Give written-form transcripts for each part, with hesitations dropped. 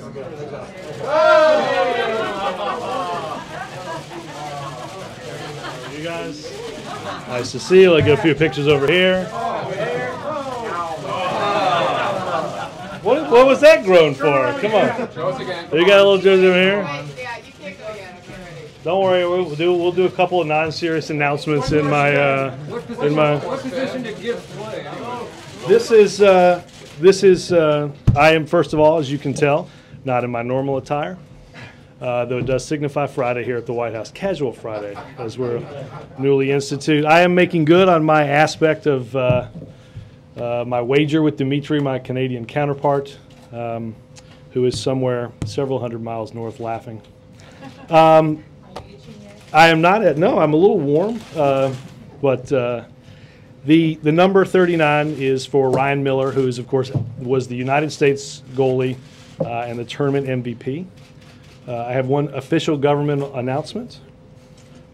You guys, nice to see you. I'll get a few pictures over here. What was that groan for? Come on. You got a little jersey over here? Yeah, you can't go yet. Okay, ready. Don't worry, we'll do a couple of non-serious announcements in my What position did Gibbs play? This is I am, first of all, as you can tell, not in my normal attire, though it does signify Friday here at the White House, casual Friday, as we're newly instituted. I am making good on my aspect of my wager with Dimitri, my Canadian counterpart, who is somewhere several hundred miles north laughing. I am not at, no, I'm a little warm, but the number 39 is for Ryan Miller, who is, of course, was the United States goalie and the tournament MVP. I have one official government announcement.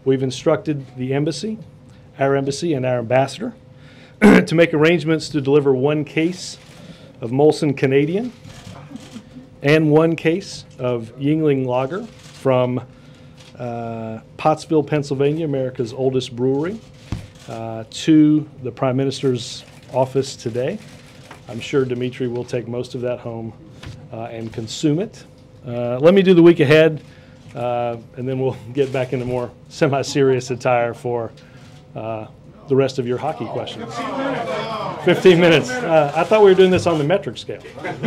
We've instructed the embassy, our embassy, and our ambassador to make arrangements to deliver one case of Molson Canadian and one case of Yingling Lager from Pottsville, Pennsylvania, America's oldest brewery, to the Prime Minister's office today. I'm sure Dimitri will take most of that home and consume it. Let me do the week ahead, and then we'll get back into more semi-serious attire for the rest of your hockey questions. 15 minutes. I thought we were doing this on the metric scale. 30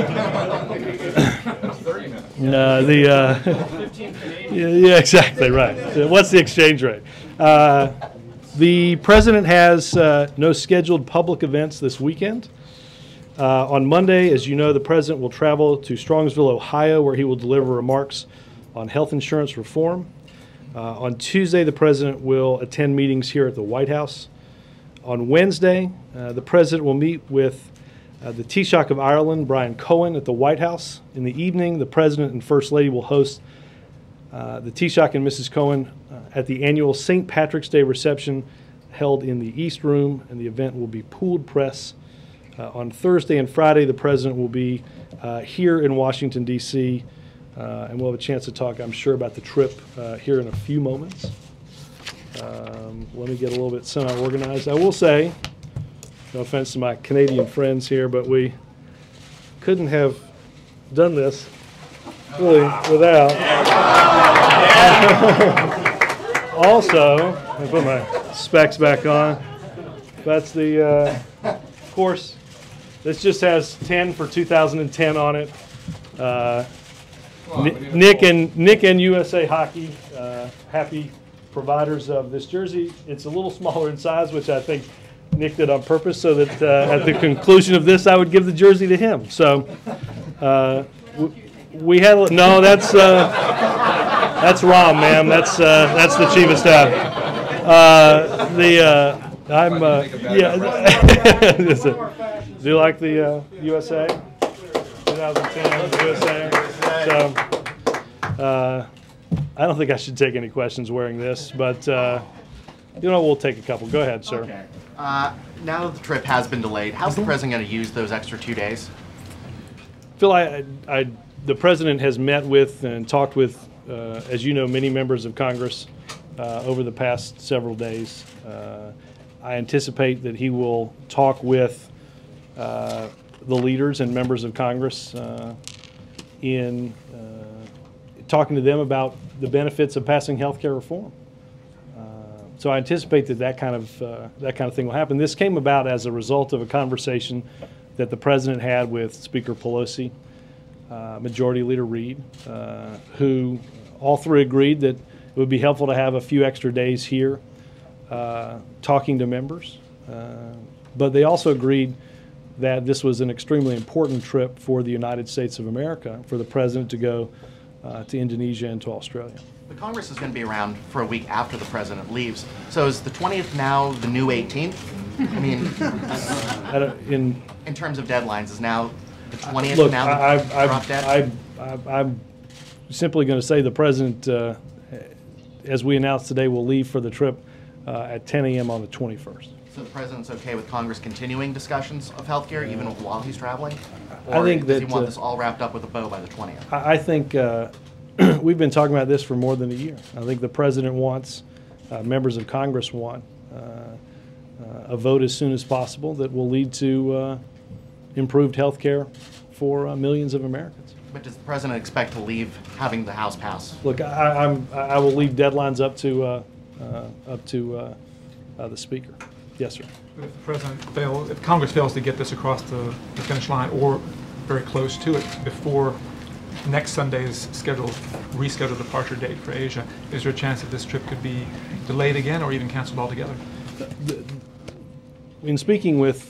minutes. Yeah, exactly, right. What's the exchange rate? The president has no scheduled public events this weekend. On Monday, as you know, the president will travel to Strongsville, Ohio, where he will deliver remarks on health insurance reform. On Tuesday, the president will attend meetings here at the White House. On Wednesday, the president will meet with the Taoiseach of Ireland, Brian Cohen, at the White House. In the evening, the president and first lady will host the Taoiseach and Mrs. Cohen at the annual St. Patrick's Day reception held in the East Room, and the event will be pooled press. On Thursday and Friday, the president will be here in Washington, D.C., and we'll have a chance to talk, I'm sure, about the trip here in a few moments. Let me get a little bit semi-organized. I will say, no offense to my Canadian friends here, but we couldn't have done this really without. Also, I put my specs back on. That's the, of course, this just has 10 for 2010 on it. Nick and USA Hockey, happy providers of this jersey. It's a little smaller in size, which I think Nick did on purpose, so that at the conclusion of this, I would give the jersey to him. So we had no. That's Rom, ma'am. That's the chief of staff. Do you like the USA 2010 USA? So I don't think I should take any questions wearing this, but we'll take a couple. Go ahead, sir. Okay. Now that the trip has been delayed, how's the president going to use those extra 2 days? Phil, the president has met with and talked with, as you know, many members of Congress over the past several days. I anticipate that he will talk with the leaders and members of Congress in talking to them about the benefits of passing health care reform. So I anticipate that kind of thing will happen. This came about as a result of a conversation that the president had with Speaker Pelosi, Majority Leader Reid, who all three agreed that it would be helpful to have a few extra days here talking to members. But they also agreed that this was an extremely important trip for the United States of America, for the president to go to Indonesia and to Australia. The Congress is going to be around for a week after the president leaves. So is the 20th now the new 18th? I mean, in terms of deadlines, is now the 20th look, now the drop dead? I'm simply going to say the president, as we announced today, will leave for the trip at 10 a.m. on the 21st. So the president's okay with Congress continuing discussions of healthcare even while he's traveling? I think does that he want this all wrapped up with a bow by the 20th? I think we've been talking about this for more than a year. I think the president wants, members of Congress want, a vote as soon as possible that will lead to improved health care for millions of Americans. But does the president expect to leave having the House pass? Look, I will leave deadlines up to the Speaker. Yes, sir. If the president fails, if Congress fails to get this across the finish line or very close to it before next Sunday's rescheduled departure date for Asia, is there a chance that this trip could be delayed again or even canceled altogether? In speaking with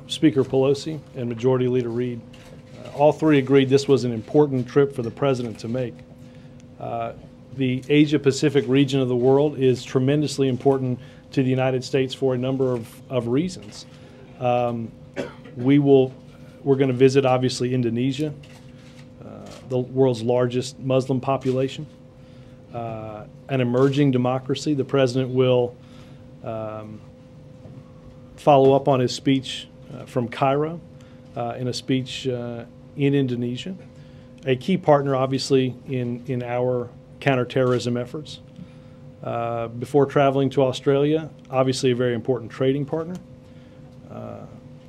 Speaker Pelosi and Majority Leader Reid, all three agreed this was an important trip for the president to make. The Asia-Pacific region of the world is tremendously important to the United States for a number of reasons. We're going to visit, obviously, Indonesia, the world's largest Muslim population, an emerging democracy. The president will follow up on his speech from Cairo in a speech in Indonesia, a key partner, obviously, in our counterterrorism efforts. Before traveling to Australia, obviously a very important trading partner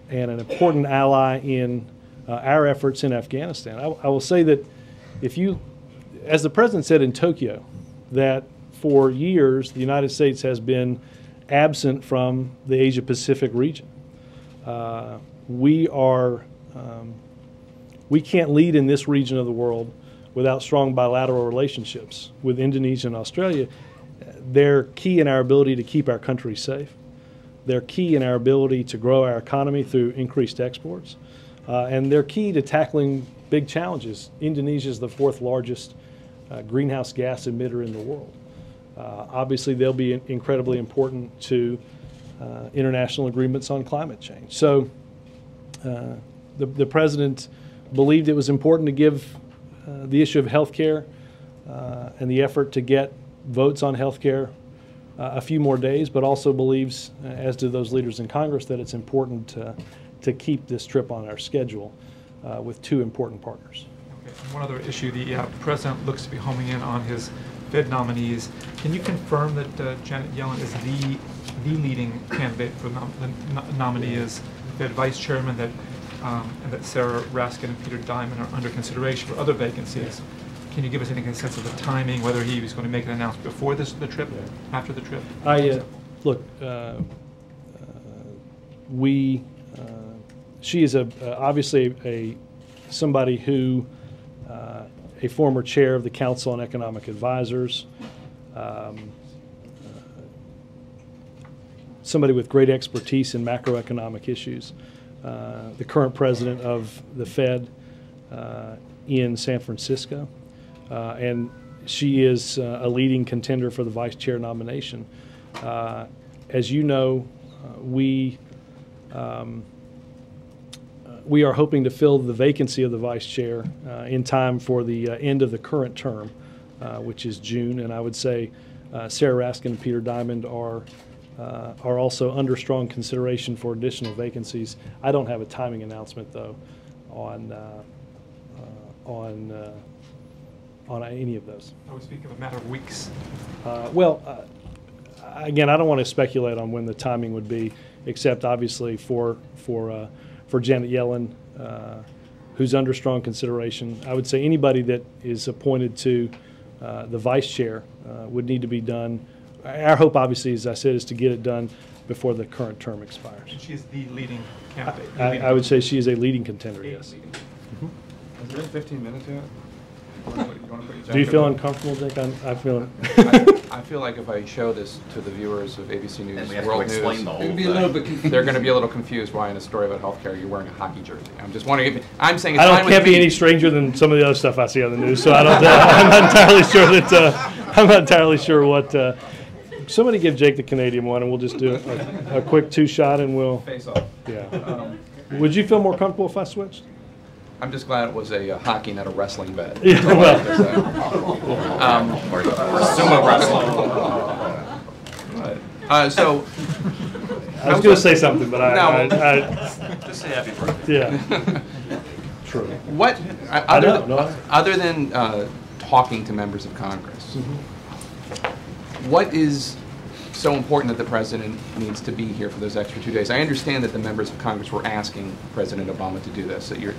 and an important ally in our efforts in Afghanistan. I will say that as the president said in Tokyo, that for years the United States has been absent from the Asia-Pacific region. We can't lead in this region of the world without strong bilateral relationships with Indonesia and Australia. They're key in our ability to keep our country safe. They're key in our ability to grow our economy through increased exports. And they're key to tackling big challenges. Indonesia is the fourth largest greenhouse gas emitter in the world. Obviously, they'll be incredibly important to international agreements on climate change. So the president believed it was important to give the issue of health care and the effort to get votes on health care a few more days, but also believes, as do those leaders in Congress, that it's important to keep this trip on our schedule with two important partners. Okay. One other issue, the president looks to be homing in on his Fed nominees. Can you confirm that Janet Yellen is the leading candidate for the nominee as Fed vice chairman, and that Sarah Raskin and Peter Diamond are under consideration for other vacancies? Can you give us any sense of the timing, whether he was going to make an announcement before the trip, after the trip? Look, she is obviously somebody who, a former chair of the Council on Economic Advisors, somebody with great expertise in macroeconomic issues, the current president of the Fed in San Francisco. And she is a leading contender for the vice chair nomination. As you know, we are hoping to fill the vacancy of the vice chair in time for the end of the current term, which is June. And I would say Sarah Raskin and Peter Diamond are also under strong consideration for additional vacancies. I don't have a timing announcement, though, on any of those. Are we speaking of a matter of weeks? Again, I don't want to speculate on when the timing would be, except obviously for Janet Yellen, who's under strong consideration. I would say anybody that is appointed to the vice chair would need to be done. Our hope, obviously, as I said, is to get it done before the current term expires. And she is the leading candidate. I would say she is a leading contender, yes. Has it been 15 minutes yet? Do you feel uncomfortable, Dick? I feel. I feel like if I show this to the viewers of ABC News, And we have World to explain News, the whole thing. they're going to be a little confused why in a story about healthcare you're wearing a hockey jersey. I'm just wondering if I'm saying it's fine with can't be me. any stranger than some of the other stuff I see on the news, so I don't. I'm not entirely sure that. I'm not entirely sure what. Somebody give Jake the Canadian one, and we'll just do a quick two-shot, and we'll. Face off. Yeah. Would you feel more comfortable if I switched? I'm just glad it was a hockey, not a wrestling bet. Yeah, well. Or sumo wrestling. So, I was going to say something, but Just say happy birthday. yeah. True. What, other than talking to members of Congress, what is so important that the president needs to be here for those extra 2 days? I understand that the members of Congress were asking President Obama to do this, that you're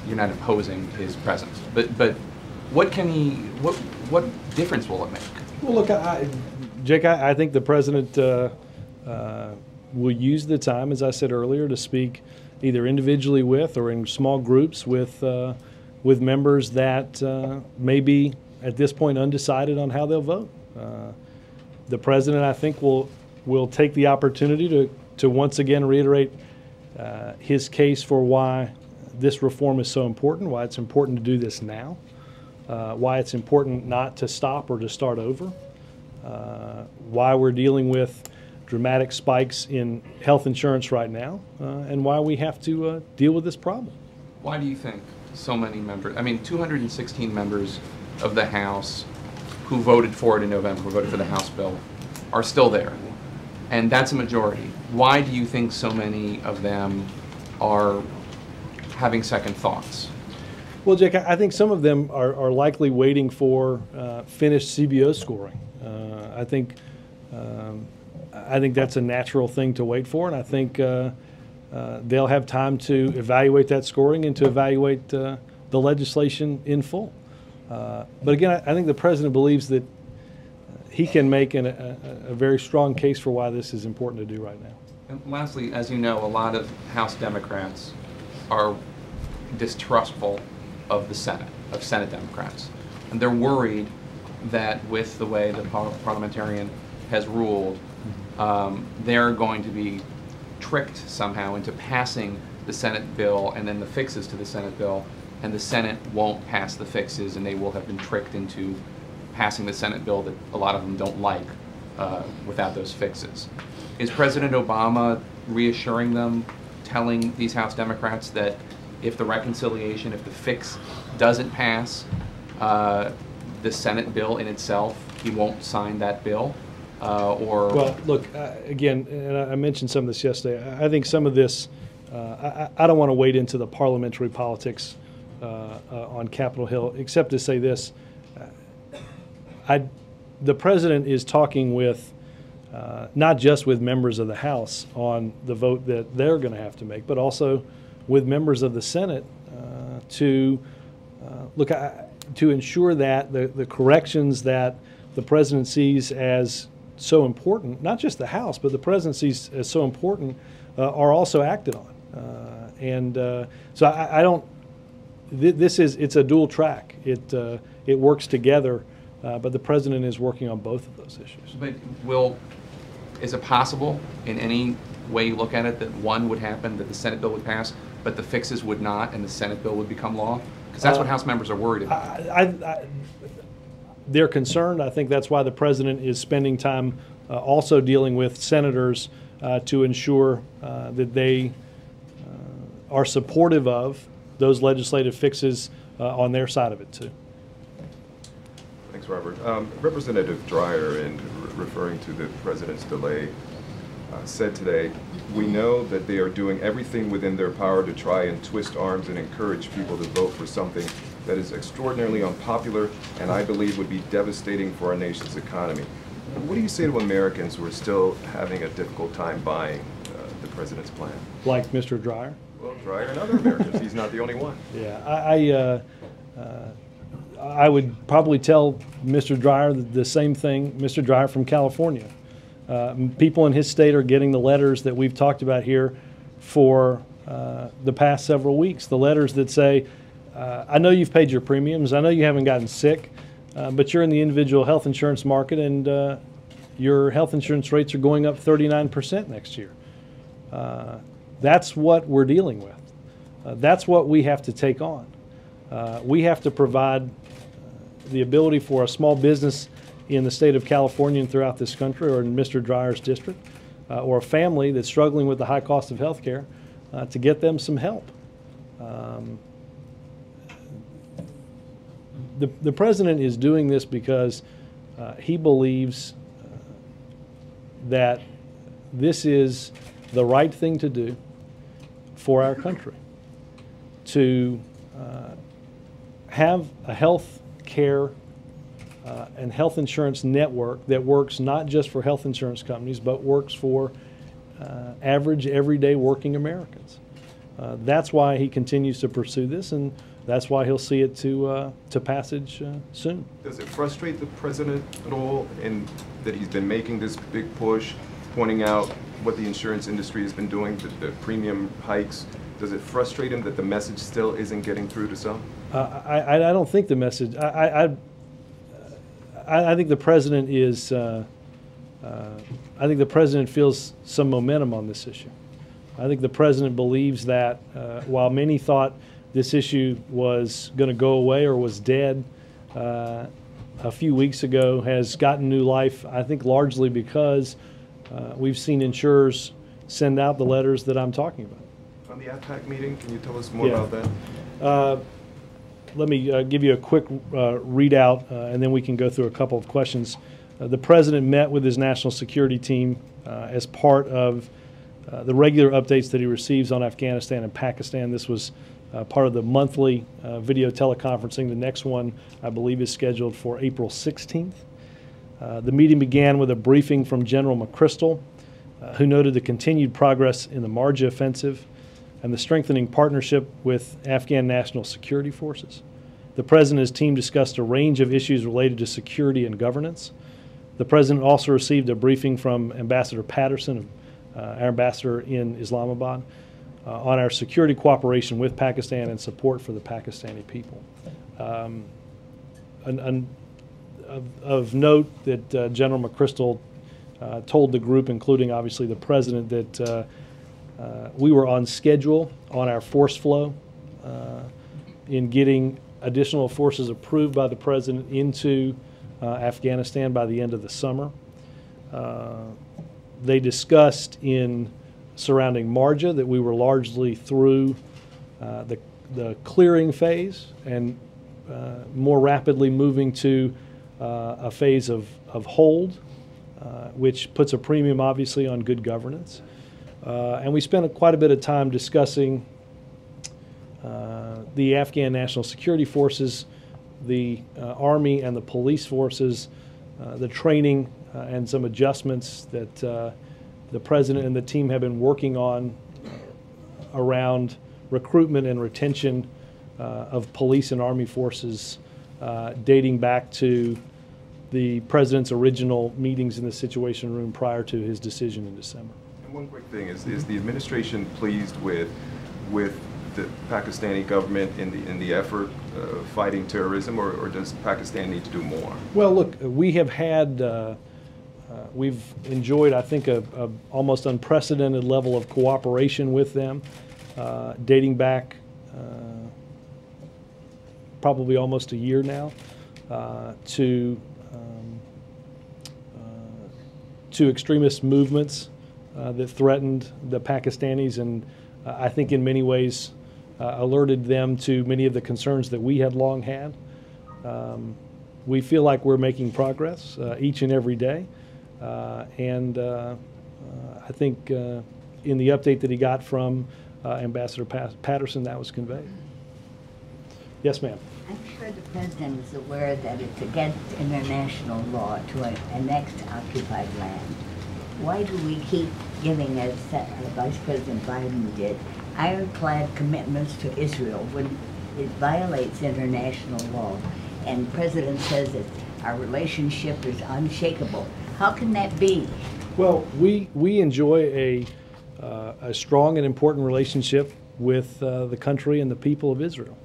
not opposing his presence. But what can he, what difference will it make? Well, look, Jake, I think the president will use the time, as I said earlier, to speak either individually with or in small groups with members that may be at this point undecided on how they'll vote. The president, I think, will take the opportunity to once again reiterate his case for why this reform is so important, why it's important to do this now, why it's important not to stop or to start over, why we're dealing with dramatic spikes in health insurance right now, and why we have to deal with this problem. Why do you think so many members, I mean, 216 members of the House who voted for it in November, who voted for the House bill, are still there? And that's a majority. Why do you think so many of them are having second thoughts? Well, Jake, I think some of them are likely waiting for finished CBO scoring. I think that's a natural thing to wait for, and I think they'll have time to evaluate that scoring and to evaluate the legislation in full. But again, I think the president believes that he can make a very strong case for why this is important to do right now. And lastly, as you know, a lot of House Democrats are distrustful of the Senate, of Senate Democrats. And they're worried that with the way the parliamentarian has ruled, they're going to be tricked somehow into passing the Senate bill and then the fixes to the Senate bill, and the Senate won't pass the fixes, and they will have been tricked into passing the Senate bill that a lot of them don't like without those fixes. Is President Obama reassuring them, telling these House Democrats that if the reconciliation, if the fix doesn't pass the Senate bill in itself, he won't sign that bill? Well, look, again, and I mentioned some of this yesterday, I think some of this, I don't want to wade into the parliamentary politics on Capitol Hill, except to say this. The president is talking with, not just with members of the House on the vote that they're going to have to make, but also with members of the Senate to ensure that the corrections that the president sees as so important, not just the House, but the president sees as so important, are also acted on. So I don't. It's a dual track. It works together, but the president is working on both of those issues. But is it possible in any way you look at it that one would happen, that the Senate bill would pass, but the fixes would not, and the Senate bill would become law? Because that's what House members are worried about. They're concerned. I think that's why the president is spending time also dealing with senators to ensure that they are supportive of those legislative fixes on their side of it too. Thanks, Robert. Representative Dreyer, in referring to the president's delay, said today, "We know that they are doing everything within their power to try and twist arms and encourage people to vote for something that is extraordinarily unpopular and I believe would be devastating for our nation's economy." What do you say to Americans who are still having a difficult time buying the president's plan? Like Mr. Dreyer? Well, Dreyer and other Americans. He's not the only one. Yeah, I would probably tell Mr. Dreyer the same thing, Mr. Dreyer from California. People in his state are getting the letters that we've talked about here for the past several weeks. The letters that say, I know you've paid your premiums, I know you haven't gotten sick, but you're in the individual health insurance market and your health insurance rates are going up 39% next year. That's what we're dealing with. That's what we have to take on. We have to provide the ability for a small business in the state of California and throughout this country, or in Mr. Dreyer's district, or a family that's struggling with the high cost of health care, to get them some help. The president is doing this because he believes that this is the right thing to do for our country, to have a health care and health insurance network that works not just for health insurance companies, but works for average, everyday working Americans. That's why he continues to pursue this, and that's why he'll see it to passage soon. Does it frustrate the president at all in that he's been making this big push, pointing out what the insurance industry has been doing, the premium hikes? Does it frustrate him that the message still isn't getting through to some? I don't think the message. I think the president is. I think the president feels some momentum on this issue. I think the president believes that while many thought this issue was going to go away or was dead a few weeks ago, has gotten new life, I think largely because we've seen insurers send out the letters that I'm talking about. On the APAC meeting, can you tell us more about that? Let me give you a quick readout, and then we can go through a couple of questions. The president met with his national security team as part of the regular updates that he receives on Afghanistan and Pakistan. This was part of the monthly video teleconferencing. The next one, I believe, is scheduled for April 16th. The meeting began with a briefing from General McChrystal, who noted the continued progress in the Marja offensive and the strengthening partnership with Afghan national security forces. The president and his team discussed a range of issues related to security and governance. The president also received a briefing from Ambassador Patterson, our ambassador in Islamabad, on our security cooperation with Pakistan and support for the Pakistani people. Of note that General McChrystal told the group, including obviously the president, that we were on schedule on our force flow in getting additional forces approved by the president into Afghanistan by the end of the summer. They discussed in surrounding Marja that we were largely through the clearing phase and more rapidly moving to a phase of hold, which puts a premium obviously on good governance. And we spent quite a bit of time discussing the Afghan National Security Forces, the Army and the police forces, the training and some adjustments that the president and the team have been working on around recruitment and retention of police and Army forces dating back to the president's original meetings in the Situation Room prior to his decision in December. And one quick thing, is the administration pleased with the Pakistani government in the effort fighting terrorism, or does Pakistan need to do more? Well, look, we have had, we've enjoyed, I think, a almost unprecedented level of cooperation with them, dating back probably almost a year now, to extremist movements that threatened the Pakistanis, and I think in many ways alerted them to many of the concerns that we had long had. We feel like we're making progress each and every day, and I think in the update that he got from Ambassador Patterson, that was conveyed. Yes, ma'am. I'm sure the president is aware that it's against international law to annex occupied land. Why do we keep giving, as Vice President Biden did, ironclad commitments to Israel when it violates international law? And the president says that our relationship is unshakable. How can that be? Well, we enjoy a strong and important relationship with the country and the people of Israel.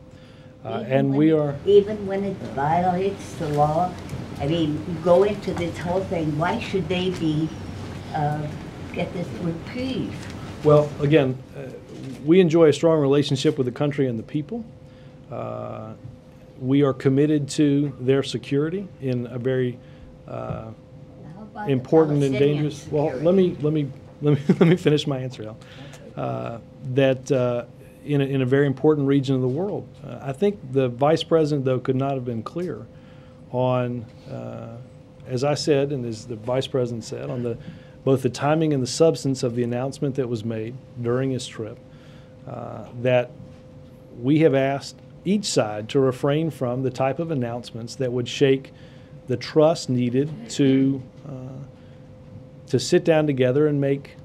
And we are... Even when it violates the law? I mean, you go into this whole thing, why should they be, get this reprieve? Well, again, we enjoy a strong relationship with the country and the people. We are committed to their security in a very important and dangerous... Well, let me finish my answer, Al. In a very important region of the world. I think the Vice President, though, could not have been clearer on, as I said and as the Vice President said, on both the timing and the substance of the announcement that was made during his trip, that we have asked each side to refrain from the type of announcements that would shake the trust needed to sit down together and make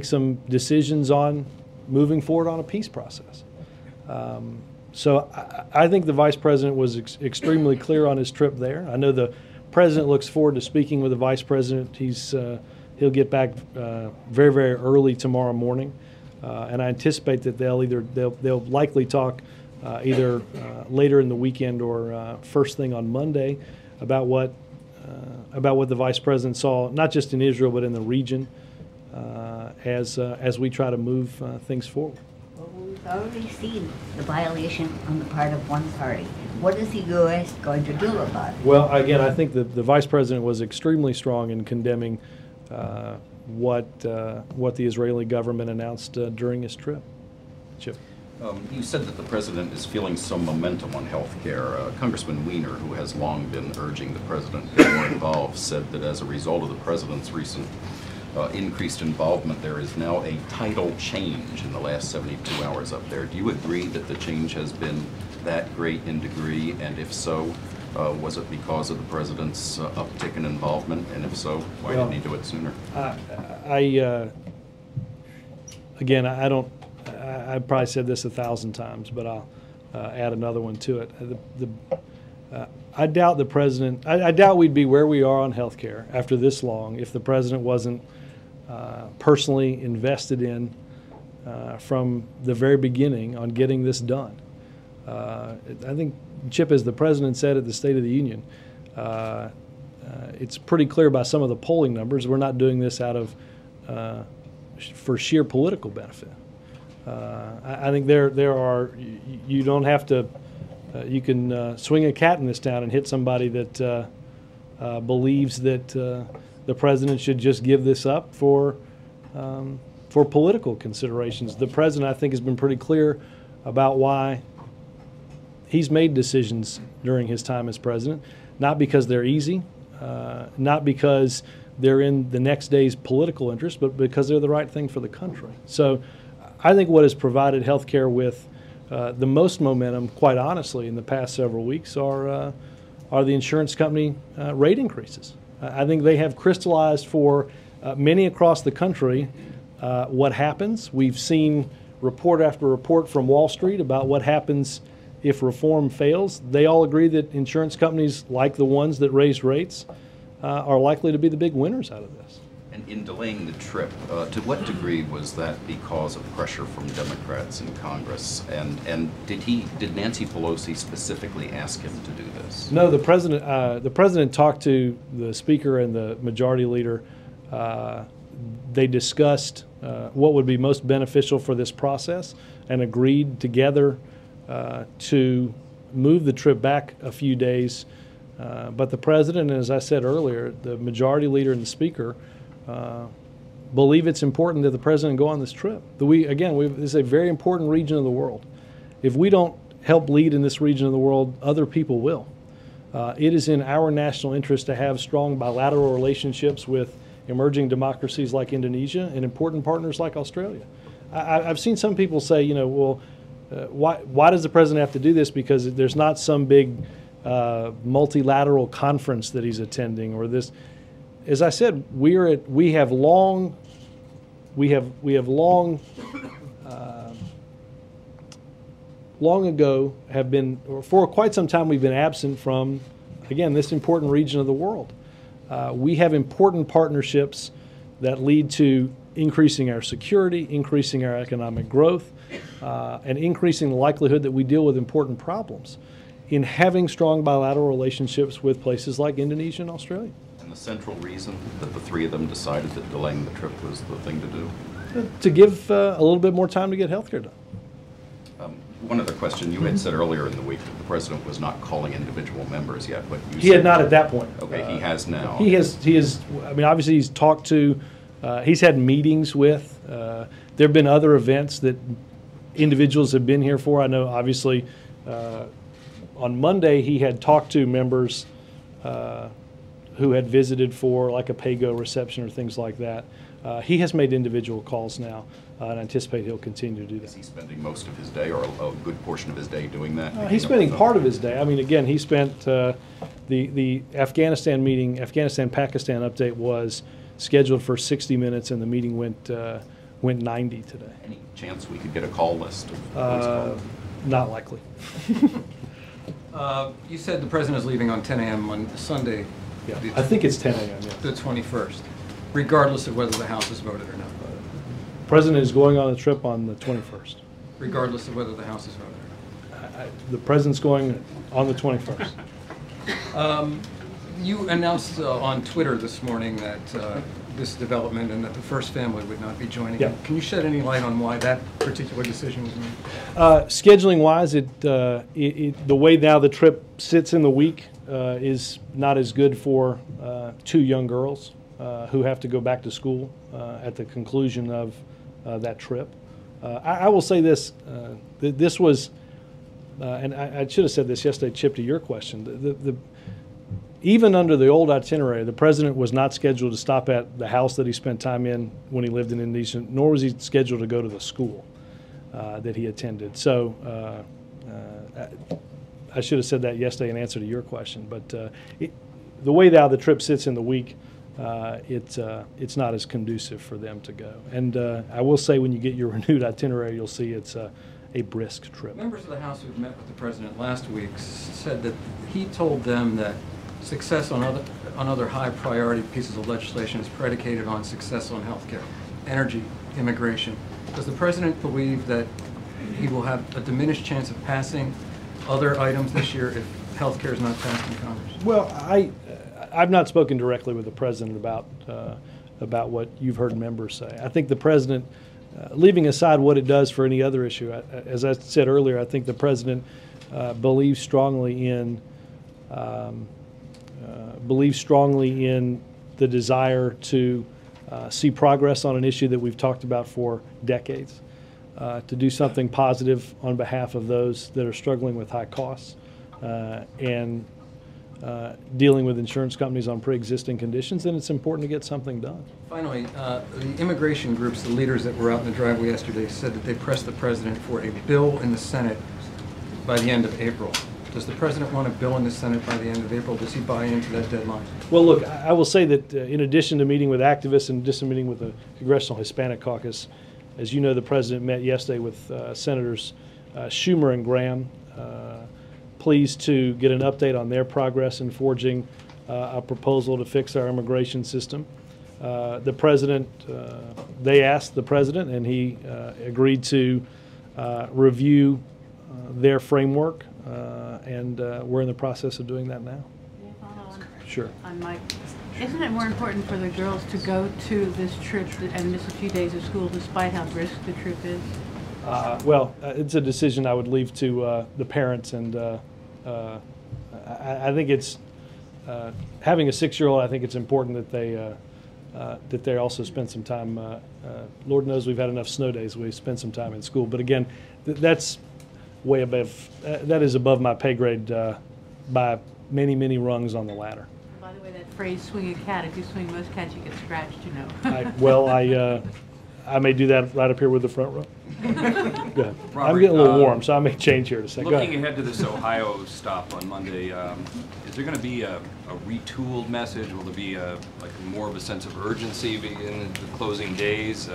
some decisions on moving forward on a peace process. So I think the Vice President was extremely clear on his trip there. I know the President looks forward to speaking with the Vice President. He'll get back very, very early tomorrow morning, and I anticipate that they'll likely talk either later in the weekend or first thing on Monday about what the Vice President saw, not just in Israel but in the region, as we try to move things forward. Well, we've already seen the violation on the part of one party. What is the U.S. going to do about it? Well, again, I think the Vice President was extremely strong in condemning what the Israeli government announced during his trip. Chip. You said that the president is feeling some momentum on health care. Congressman Weiner, who has long been urging the president to get more involved, said that as a result of the president's recent increased involvement, there is now a tidal change in the last 72 hours up there. Do you agree that the change has been that great in degree? And if so, was it because of the president's uptick in involvement? And if so, why didn't he do it sooner? Again, I've probably said this 1,000 times, but I'll add another one to it. I doubt the president. I doubt we'd be where we are on health care after this long if the president wasn't personally invested in from the very beginning on getting this done. I think, Chip, as the president said at the State of the Union, it's pretty clear by some of the polling numbers we're not doing this out of for sheer political benefit. I think there are, you don't have to, you can swing a cat in this town and hit somebody that believes that the president should just give this up for political considerations. The president, I think, has been pretty clear about why he's made decisions during his time as president, not because they're easy, not because they're in the next day's political interest, but because they're the right thing for the country. So I think what has provided healthcare with the most momentum, quite honestly, in the past several weeks are the insurance company rate increases. I think they have crystallized for many across the country what happens. We've seen report after report from Wall Street about what happens if reform fails. They all agree that insurance companies, like the ones that raise rates, are likely to be the big winners out of this. And in delaying the trip, to what degree was that because of pressure from Democrats in Congress? And did Nancy Pelosi specifically ask him to do this? No, the president talked to the Speaker and the Majority Leader. They discussed what would be most beneficial for this process and agreed together to move the trip back a few days. But the president, and as I said earlier, the Majority Leader and the Speaker believe it's important that the president go on this trip. This is a very important region of the world. If we don't help lead in this region of the world, other people will. It is in our national interest to have strong bilateral relationships with emerging democracies like Indonesia and important partners like Australia. I've seen some people say, why does the president have to do this? Because there's not some big multilateral conference that he's attending or this. As I said, we have long ago have been, or for quite some time, we've been absent from, again, this important region of the world. We have important partnerships that lead to increasing our security, increasing our economic growth, and increasing the likelihood that we deal with important problems in having strong bilateral relationships with places like Indonesia and Australia. The central reason that the three of them decided that delaying the trip was the thing to do? To give a little bit more time to get health care done. One other question. You had said earlier in the week that the president was not calling individual members yet, but he had not at that point. Okay, he has now. He has. I mean, obviously, he's talked to. He's had meetings with. There have been other events that individuals have been here for. I know, obviously, on Monday he had talked to members. who had visited for like a pay-go reception or things like that. He has made individual calls now, and I anticipate he'll continue to do that. Is he spending most of his day or a good portion of his day doing that? He's spending part of his day. I mean, again, he spent the Afghanistan meeting, Afghanistan-Pakistan update was scheduled for 60 minutes, and the meeting went 90 today. Any chance we could get a call list of those calls? Not likely. You said the president is leaving on 10 a.m. on Sunday. Yeah, I think it's 10 a.m. Yeah. The 21st, regardless of whether the House has voted or not. The president is going on a trip on the 21st. Regardless of whether the House has voted or not. The president's going on the 21st. You announced on Twitter this morning that this development and that the First Family would not be joining. Yeah. Can you shed any light on why that particular decision was made? Scheduling-wise, the way now the trip sits in the week is not as good for two young girls who have to go back to school at the conclusion of that trip. I will say this: this was, and I should have said this yesterday, Chip, to your question. Even under the old itinerary, the president was not scheduled to stop at the house that he spent time in when he lived in Indonesia, nor was he scheduled to go to the school that he attended. So I should have said that yesterday in answer to your question. But the way now the trip sits in the week, it's not as conducive for them to go. And I will say, when you get your renewed itinerary, you'll see it's a brisk trip. Members of the House who met with the president last week said that he told them that success on other high priority pieces of legislation is predicated on success on health care, energy, immigration. Does the president believe that he will have a diminished chance of passing other items this year if health care is not passed in Congress? Well, I've not spoken directly with the president about what you've heard members say. I think the president, leaving aside what it does for any other issue, as I said earlier, I think the president believes strongly in the desire to see progress on an issue that we've talked about for decades, to do something positive on behalf of those that are struggling with high costs, and dealing with insurance companies on pre-existing conditions, then it's important to get something done. Finally, the immigration groups, the leaders that were out in the driveway yesterday, said that they pressed the president for a bill in the Senate by the end of April. Does the president want a bill in the Senate by the end of April? Does he buy into that deadline? Well, look, I will say that in addition to meeting with activists and just meeting with the Congressional Hispanic Caucus, as you know, the president met yesterday with Senators Schumer and Graham, pleased to get an update on their progress in forging a proposal to fix our immigration system. The president, they asked the president, and he agreed to review their framework, and we're in the process of doing that now. Sure. Mike, isn't it more important for the girls to go to this trip and miss a few days of school despite how brisk the trip is? Well, it's a decision I would leave to the parents, and I think it's having a 6-year-old. I think it's important that they also spend some time. Lord knows we've had enough snow days. We spend some time in school, but again, that's way above. That is above my pay grade by many rungs on the ladder. By the way, that phrase "swing a cat," if you swing most cats, you get scratched. You know. I may do that right up here with the front row. Go ahead. Robert, I'm getting a little warm, so I may change here in a second. Looking ahead to this Ohio stop on Monday, is there going to be a retooled message? Will there be like more of a sense of urgency in the closing days?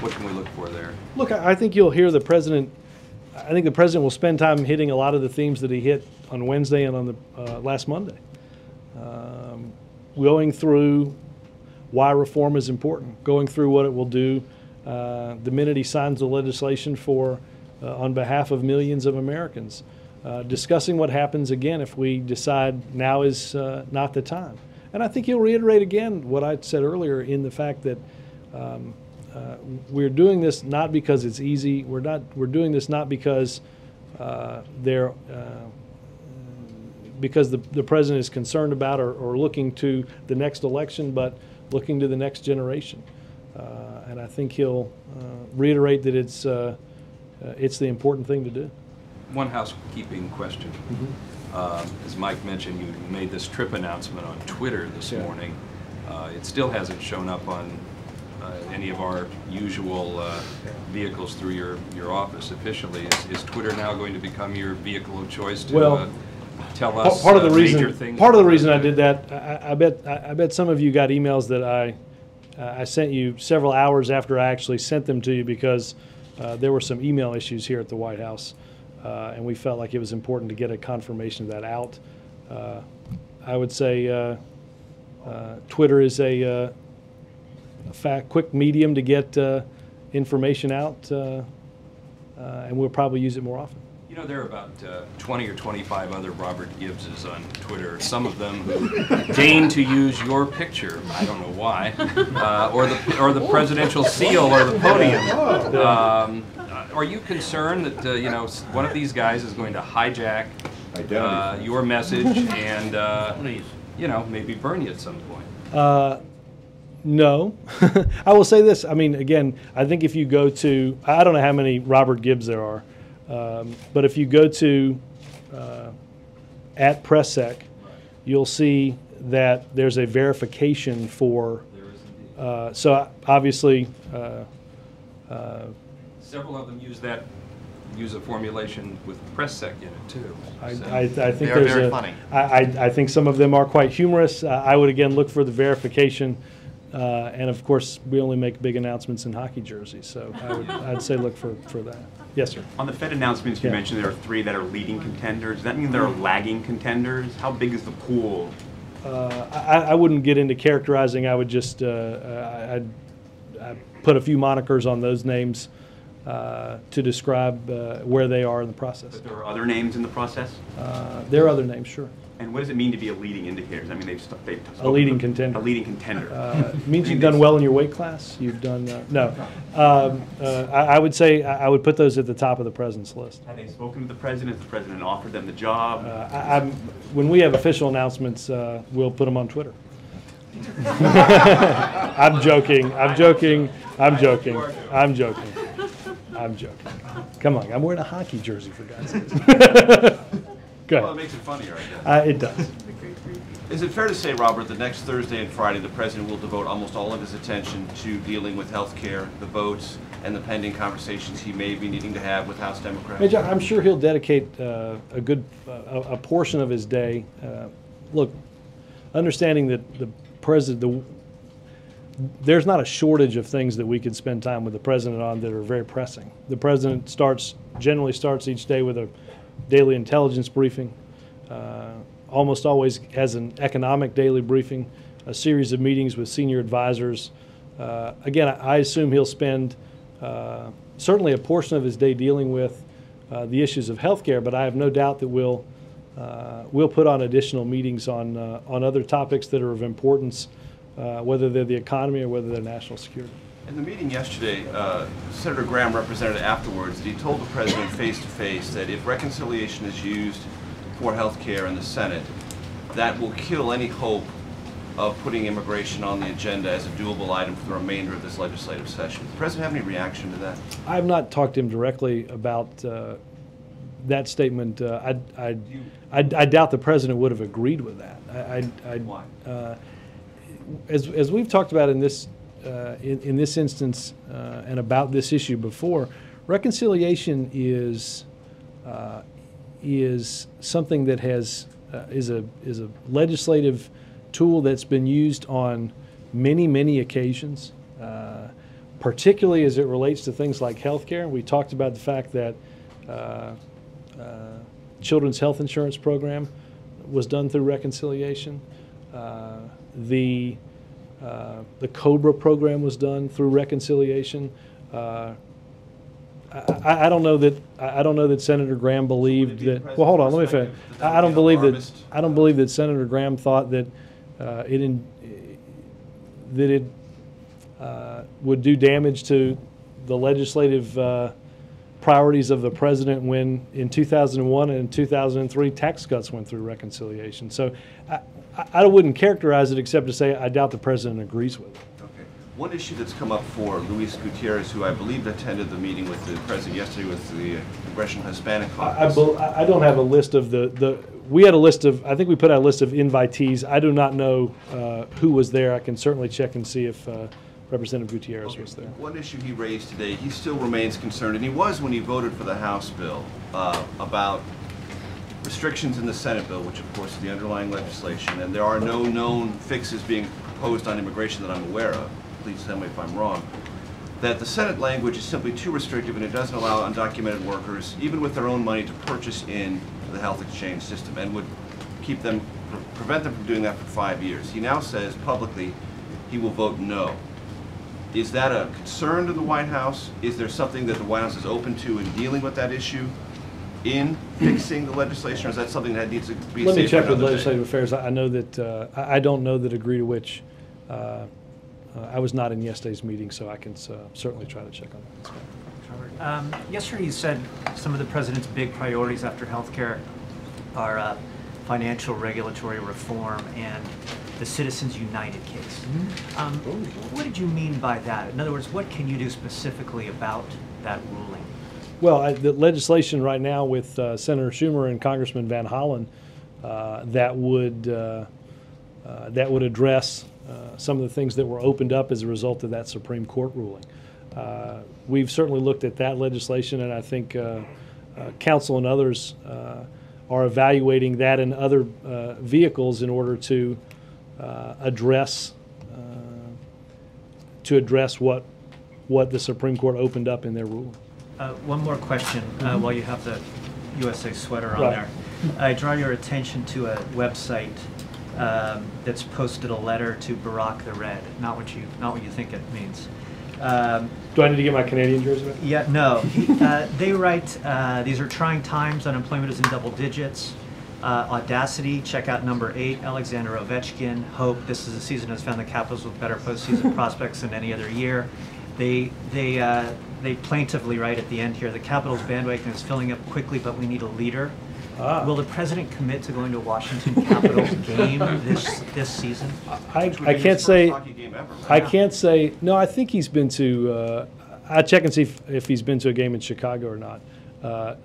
What can we look for there? Look, I think you'll hear the president. I think the president will spend time hitting a lot of the themes that he hit on Wednesday and on the last Monday, going through why reform is important, going through what it will do the minute he signs the legislation for on behalf of millions of Americans, discussing what happens again if we decide now is not the time. And I think he'll reiterate again what I said earlier in the fact that we're doing this not because it's easy. We're doing this not because because the president is concerned about or looking to the next election, but looking to the next generation. And I think he'll reiterate that it's the important thing to do. one housekeeping question. As Mike mentioned, you made this trip announcement on Twitter this morning. It still hasn't shown up on any of our usual vehicles through your office officially. Is Twitter now going to become your vehicle of choice to tell us part of the major reason things? part of the reason I did that, I bet some of you got emails that I sent you several hours after I actually sent them to you, because there were some email issues here at the White House, and we felt like it was important to get a confirmation of that out. I would say Twitter is a quick medium to get information out, and we'll probably use it more often. You know, there are about 20 or 25 other Robert Gibbses on Twitter, some of them who deign to use your picture, I don't know why, or the presidential seal or the podium. Are you concerned that, you know, one of these guys is going to hijack your message and, you know, maybe burn you at some point? No. I will say this. I mean, again, I think if you go to, I don't know how many Robert Gibbs there are, but if you go to @PressSec, you'll see that there's a verification for, so obviously, several of them use a formulation with PressSec in it too. I think they are very funny. I think some of them are quite humorous. I would again look for the verification, and of course we only make big announcements in hockey jerseys, so I'd say look for that. Yes, sir. On the Fed announcements, you mentioned there are 3 that are leading contenders. Does that mean there are lagging contenders? How big is the pool? I wouldn't get into characterizing. I would just I'd put a few monikers on those names to describe where they are in the process. But there are other names in the process? There are other names, sure. And what does it mean to be a leading indicator? I mean, they've a leading contender. A leading contender. It means you've done well in your weight class. You've done no. I would say I would put those at the top of the president's list. Have they spoken to the president? Has the president offered them the job? When we have official announcements, we'll put them on Twitter. I'm joking. I'm joking. I'm joking. I'm joking. I'm joking. Come on, I'm wearing a hockey jersey, for God's sake. Go ahead. Well, it makes it funnier, I guess. It does. Is it fair to say, Robert, that next Thursday and Friday the President will devote almost all of his attention to dealing with health care, the votes, and the pending conversations he may be needing to have with House Democrats? Major, I'm sure he'll dedicate a portion of his day. Look, understanding that the President, there's not a shortage of things that we can spend time with the President on that are very pressing. The President generally starts each day with a daily intelligence briefing, almost always has an economic daily briefing, a series of meetings with senior advisors. Again, I assume he'll spend certainly a portion of his day dealing with the issues of health care, but I have no doubt that we'll put on additional meetings on other topics that are of importance, whether they're the economy or whether they're national security. In the meeting yesterday, Senator Graham represented afterwards that he told the President face-to-face that if reconciliation is used for health care in the Senate, that will kill any hope of putting immigration on the agenda as a doable item for the remainder of this legislative session. Does the President have any reaction to that? I have not talked to him directly about that statement. I doubt the President would have agreed with that. Why? As we've talked about in this instance and about this issue before, reconciliation is something that is a legislative tool that's been used on many occasions, particularly as it relates to things like health care. We talked about the fact that Children's Health Insurance Program was done through reconciliation. The COBRA program was done through reconciliation. I don't know that Senator Graham believed that. Well, hold on, let me finish. I don't believe that Senator Graham thought that it would do damage to the legislative priorities of the President when in 2001 and 2003 tax cuts went through reconciliation. So I wouldn't characterize it except to say I doubt the President agrees with it. Okay. One issue that's come up for Luis Gutierrez, who I believe attended the meeting with the President yesterday with the Congressional Hispanic I Caucus. don't have a list of we had a list of, I think we put out a list of invitees. I do not know who was there. I can certainly check and see if Representative Gutierrez was there. One issue he raised today, he still remains concerned, and he was when he voted for the House bill, about restrictions in the Senate bill, which of course is the underlying legislation, and there are no known fixes being proposed on immigration that I'm aware of. Please tell me if I'm wrong. That the Senate language is simply too restrictive and it doesn't allow undocumented workers, even with their own money, to purchase in the health exchange system, and would keep them, prevent them from doing that for 5 years. He now says publicly he will vote no. Is that a concern to the White House? Is there something that the White House is open to in dealing with that issue in fixing the legislation, or is that something that needs to be? Let me check with Legislative Affairs. I know that I don't know the degree to which I was not in yesterday's meeting, so I can certainly try to check on that. Yesterday you said some of the president's big priorities after healthcare are financial regulatory reform and the Citizens United case. What did you mean by that? In other words, what can you do specifically about that ruling? Well, the legislation right now with Senator Schumer and Congressman Van Hollen that would address some of the things that were opened up as a result of that Supreme Court ruling. We've certainly looked at that legislation, and I think council and others are evaluating that and other vehicles in order to address what the Supreme Court opened up in their ruling. One more question while you have the USA sweater on there. I draw your attention to a website that's posted a letter to Barack the Red. Not what you think it means. Do I need to get my Canadian jersey back? Yeah, no. They write, these are trying times, unemployment is in double digits. Audacity, check out number 8, Alexander Ovechkin. Hope, this is a season has found the Capitals with better postseason prospects than any other year. They plaintively write at the end here, the Capitals bandwagon is filling up quickly, but we need a leader. Will the president commit to going to a Washington Capitals game this season? I can't say. I can't say. No, I think he's been to. I check and see if he's been to a game in Chicago or not.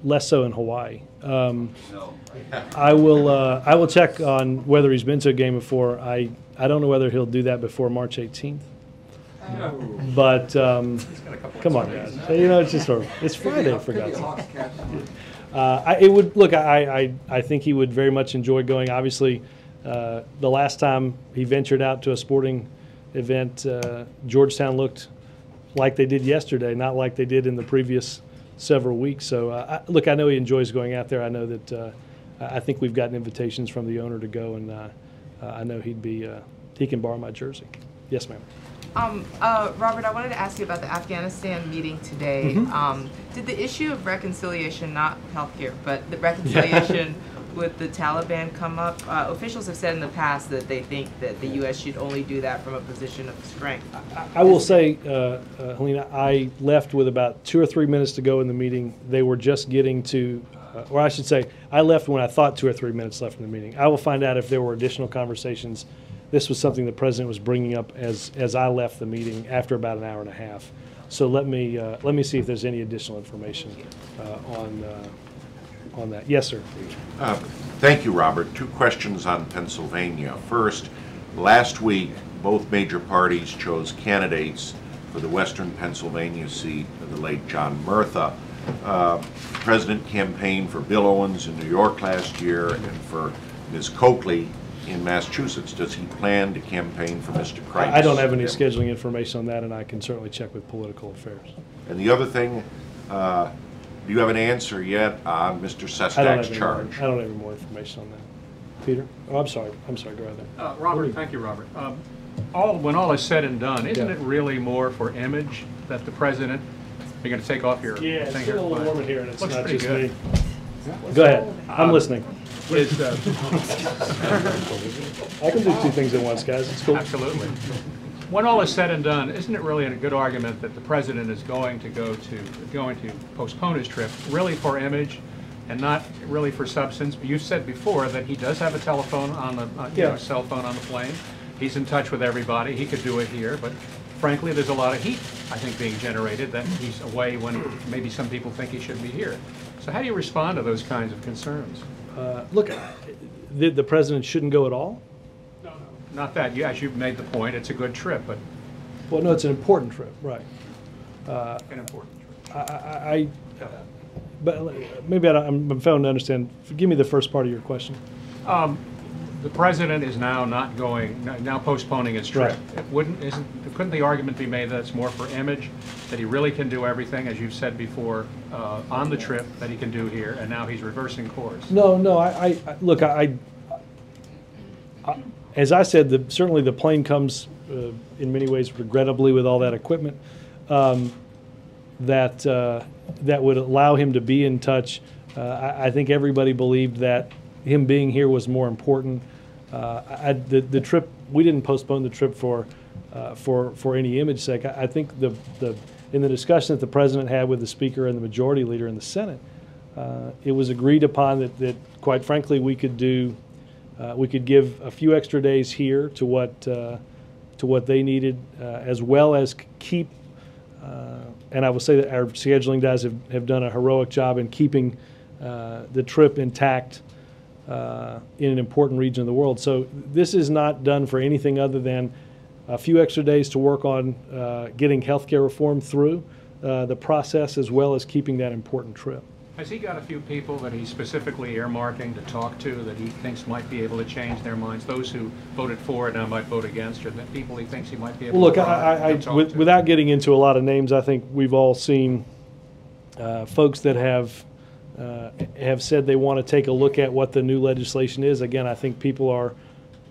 Less so in Hawaii. I will check on whether he's been to a game before. I don't know whether he'll do that before March 18th. But come on, guys. You know, it's just it's Friday for God's sake. It would look. I think he would very much enjoy going. Obviously, the last time he ventured out to a sporting event, Georgetown looked like they did yesterday, not like they did in the previous several weeks. So, look, I know he enjoys going out there. I know that I think we've gotten invitations from the owner to go, and I know he can borrow my jersey. Yes, ma'am. Robert, I wanted to ask you about the Afghanistan meeting today. Did the issue of reconciliation, not healthcare, but the reconciliation with the Taliban come up? Officials have said in the past that they think that the U.S. should only do that from a position of strength. I will say, Helena, I left with about 2 or 3 minutes to go in the meeting. They were just getting to, or I should say, I left when I thought 2 or 3 minutes left in the meeting. I will find out if there were additional conversations. This was something the president was bringing up as I left the meeting after about an hour and a half. So let me see if there's any additional information on that. Yes, sir. Thank you, Robert. 2 questions on Pennsylvania. First, last week, both major parties chose candidates for the Western Pennsylvania seat of the late John Murtha. The president campaigned for Bill Owens in New York last year and for Ms. Coakley in Massachusetts. Does he plan to campaign for Mr. Kreitz? I don't have any scheduling information on that, and I can certainly check with Political Affairs. And the other thing, do you have an answer yet on Mr. Sestak's charge? I don't have any more information on that. Peter? Oh, I'm sorry. Go ahead there. Robert, thank you, Robert. When all is said and done, isn't it really more for image that the president, you're going to take off your thing here? It's a little warm in here, and it's Looks not pretty just good. me. Go ahead. I'm listening. I can do 2 things at once, guys. It's cool. Absolutely. When all is said and done, isn't it really a good argument that the president is going to postpone his trip really for image and not really for substance? But you said before that he does have a telephone on the cell phone on the plane. He's in touch with everybody. He could do it here, but frankly, there's a lot of heat, I think, being generated that he's away when maybe some people think he should be here. So how do you respond to those kinds of concerns? Look, the president shouldn't go at all. No, no. Not that. As you've made the point, it's a good trip, but... Well, no, it's an important trip, right. An important trip. But maybe I'm failing to understand. Give me the first part of your question. The president is now not going, now postponing his trip. Right. Couldn't the argument be made that it's more for image, that he really can do everything, as you've said before, on the trip that he can do here, and now he's reversing course? No, look, as I said, certainly the plane comes in many ways regrettably with all that equipment. That would allow him to be in touch. I think everybody believed that him being here was more important. The trip, we didn't postpone the trip for any image sake. I think in the discussion that the president had with the speaker and the majority leader in the Senate, it was agreed upon that quite frankly we could give a few extra days here to what they needed, as well as keep. And I will say that our scheduling guys have done a heroic job in keeping the trip intact in an important region of the world. So this is not done for anything other than a few extra days to work on getting healthcare reform through the process, as well as keeping that important trip. Has he got a few people that he's specifically earmarking to talk to that he thinks might be able to change their minds? Those who voted for it now might vote against, or the people he thinks he might be able to talk to? Without getting into a lot of names, I think we've all seen folks that have said they want to take a look at what the new legislation is. Again, I think people are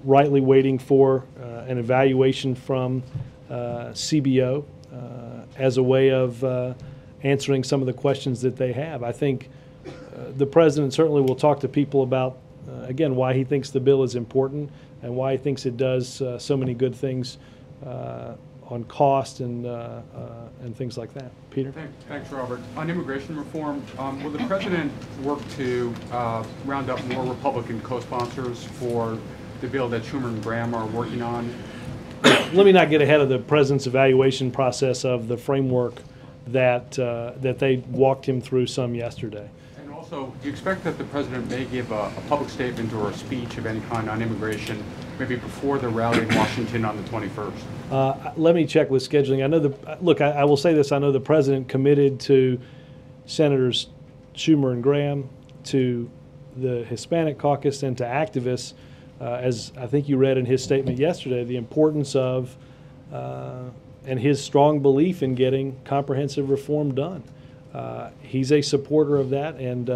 rightly waiting for an evaluation from CBO as a way of answering some of the questions that they have. I think the president certainly will talk to people about, again, why he thinks the bill is important and why he thinks it does so many good things on cost and things like that. Peter? Thanks, Robert. On immigration reform, will the president work to round up more Republican co-sponsors for the bill that Schumer and Graham are working on? Let me not get ahead of the president's evaluation process of the framework that they walked him through some yesterday. And also, do you expect that the president may give a public statement or a speech of any kind on immigration, maybe before the rally in Washington on the 21st? Let me check with scheduling. I know look, I will say this. I know the president committed to Senators Schumer and Graham, to the Hispanic caucus, and to activists, as I think you read in his statement yesterday, the importance of and his strong belief in getting comprehensive reform done. He's a supporter of that, and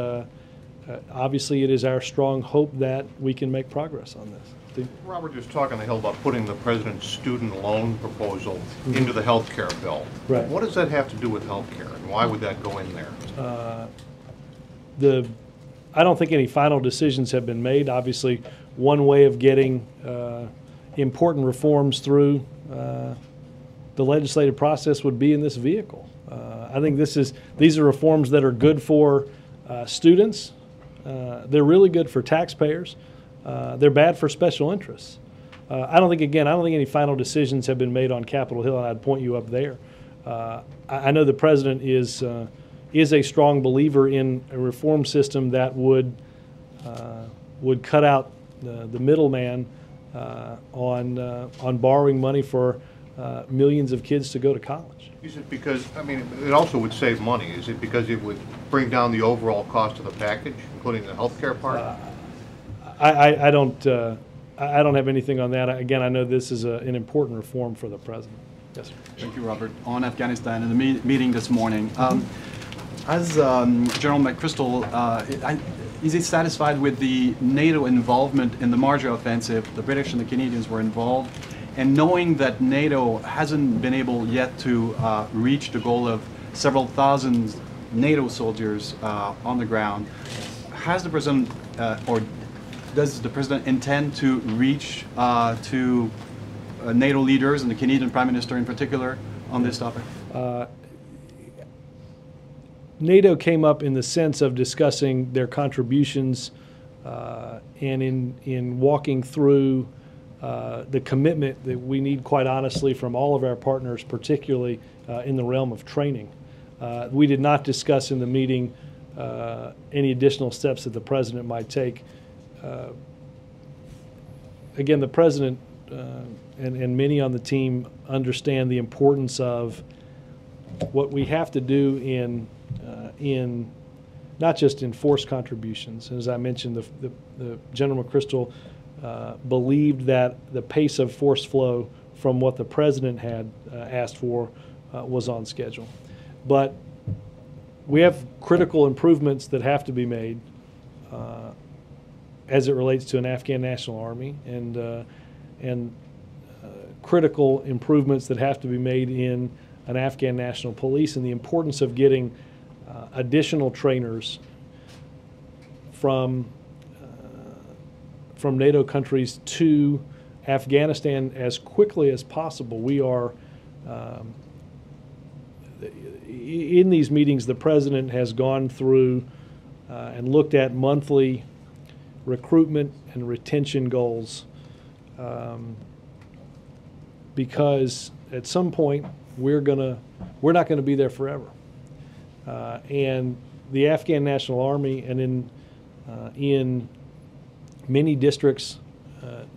obviously it is our strong hope that we can make progress on this. Steve? Robert just talked on the Hill about putting the president's student loan proposal into the health care bill. Right. What does that have to do with health care, and why would that go in there? I don't think any final decisions have been made. Obviously, one way of getting important reforms through the legislative process would be in this vehicle. I think these are reforms that are good for students. They're really good for taxpayers. They're bad for special interests. I don't think any final decisions have been made on Capitol Hill, and I'd point you up there. I know the president is a strong believer in a reform system that would cut out the middleman on borrowing money for millions of kids to go to college. Is it because, I mean, it also would save money. Is it because it would bring down the overall cost of the package, including the health care part? I don't have anything on that. Again, I know this is an important reform for the president. Yes, sir. Thank you, Robert. On Afghanistan, in the meeting this morning, as General McChrystal, is he satisfied with the NATO involvement in the Marjah offensive? The British and the Canadians were involved. And knowing that NATO hasn't been able yet to reach the goal of several thousand NATO soldiers on the ground, has the president, or does the president intend to reach to NATO leaders and the Canadian Prime Minister in particular on this topic? NATO came up in the sense of discussing their contributions and in walking through the commitment that we need, quite honestly, from all of our partners, particularly in the realm of training. We did not discuss in the meeting any additional steps that the president might take. Again, the president and many on the team understand the importance of what we have to do in not just in force contributions. As I mentioned, the General McChrystal believed that the pace of force flow from what the president had asked for was on schedule. But we have critical improvements that have to be made as it relates to an Afghan National Army, and critical improvements that have to be made in an Afghan National Police, and the importance of getting additional trainers from NATO countries to Afghanistan as quickly as possible. We are in these meetings, the president has gone through and looked at monthly recruitment and retention goals, because at some point we're not going to be there forever, and the Afghan National Army and in many districts,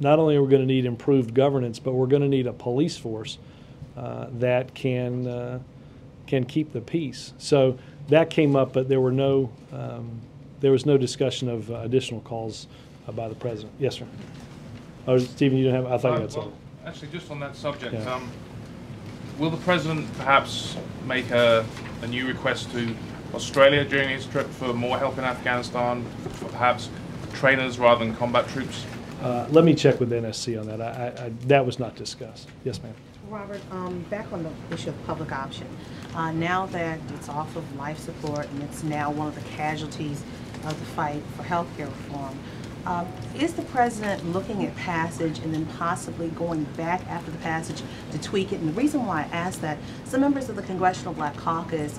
not only are we going to need improved governance, but we're going to need a police force that can keep the peace. So that came up, but there was no discussion of additional calls by the president. Yes, sir. Oh, Stephen, you didn't have. I thought you had something. Actually, just on that subject, Yeah. will the president perhaps make a new request to Australia during his trip for more help in Afghanistan, for perhaps trainers rather than combat troops? Let me check with NSC on that. That was not discussed. Yes, ma'am. Robert, back on the issue of public option. Now that it's off of life support and it's now one of the casualties of the fight for health care reform, is the president looking at passage and then possibly going back after the passage to tweak it? And the reason why I ask that, some members of the Congressional Black Caucus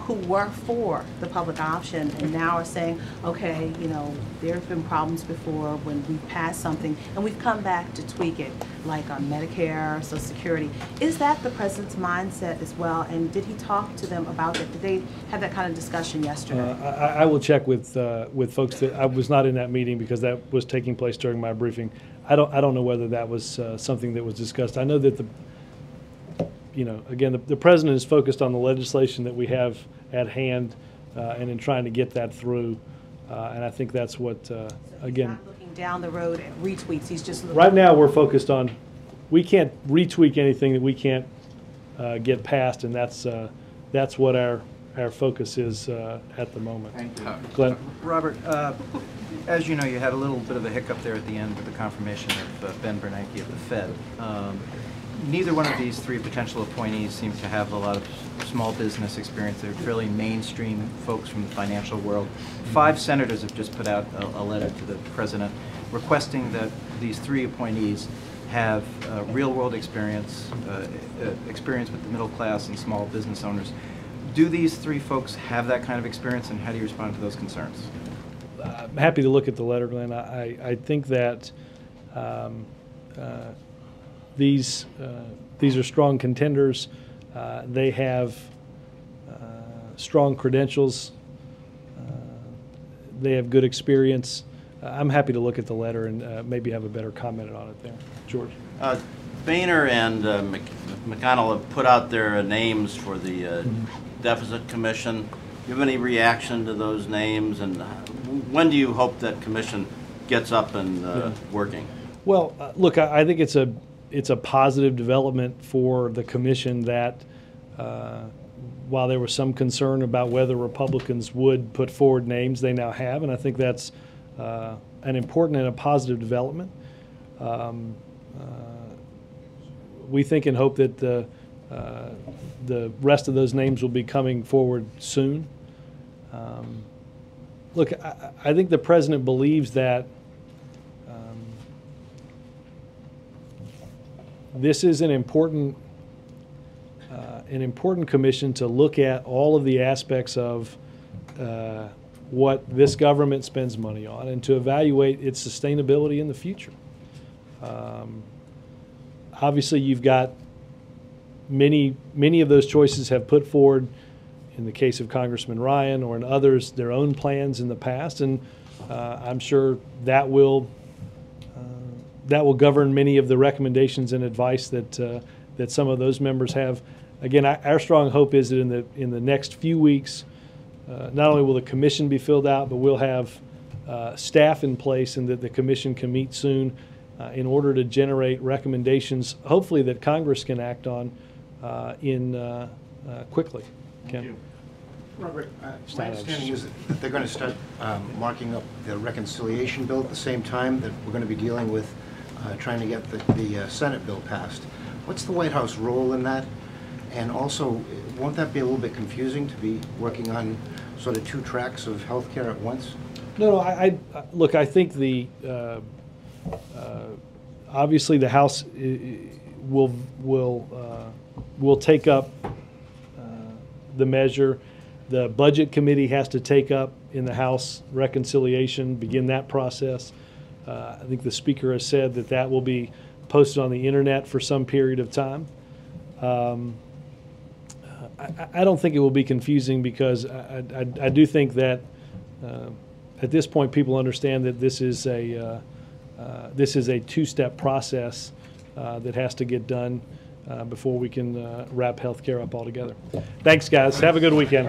who were for the public option and now are saying, okay, you know, there have been problems before when we passed something and we've come back to tweak it, like on Medicare, Social Security. Is that the president's mindset as well? And did he talk to them about it? Did they have that kind of discussion yesterday? I will check with folks that I was not in that meeting because that was taking place during my briefing. I don't know whether that was something that was discussed. I know that again, the president is focused on the legislation that we have at hand and in trying to get that through. And I think that's what, again. He's not looking down the road at retweets. He's just looking. Right now, we're focused on, we can't retweak anything that we can't get passed, and that's what our focus is at the moment. Thank you. Glenn? Robert, as you know, you had a little bit of a hiccup there at the end with the confirmation of Ben Bernanke of the Fed. Neither one of these three potential appointees seems to have a lot of small business experience. They're fairly mainstream folks from the financial world. 5 senators have just put out a letter to the president requesting that these 3 appointees have real-world experience, experience with the middle class and small business owners. Do these 3 folks have that kind of experience, and how do you respond to those concerns? I'm happy to look at the letter, Glenn. I think that these are strong contenders. They have strong credentials. They have good experience. I'm happy to look at the letter and maybe have a better comment on it there. George. Boehner and McConnell have put out their names for the Deficit Commission. Do you have any reaction to those names, and when do you hope that commission gets up and working? Well, look, I think it's a positive development for the commission that while there was some concern about whether Republicans would put forward names, they now have, and I think that's an important and a positive development. We think and hope that the rest of those names will be coming forward soon. Look, I think the president believes that this is an important commission to look at all of the aspects of what this government spends money on and to evaluate its sustainability in the future. Obviously, you've got many of those choices have put forward in the case of Congressman Ryan or in others, their own plans in the past, and I'm sure that will govern many of the recommendations and advice that that some of those members have. Again, our strong hope is that in the next few weeks, not only will the commission be filled out, but we'll have staff in place, and that the commission can meet soon in order to generate recommendations, hopefully that Congress can act on quickly. Ken? Robert, my understanding is that they're going to start marking up the reconciliation bill at the same time that we're going to be dealing with trying to get the Senate bill passed. What's the White House role in that? And also, won't that be a little bit confusing to be working on sort of two tracks of health care at once? No, look, I think obviously the House will take up the measure. The Budget Committee has to take up in the House reconciliation, begin that process. I think the Speaker has said that will be posted on the internet for some period of time. I don't think it will be confusing, because I do think that at this point people understand that this is a two-step process that has to get done before we can wrap healthcare up altogether. Thanks, guys. Have a good weekend.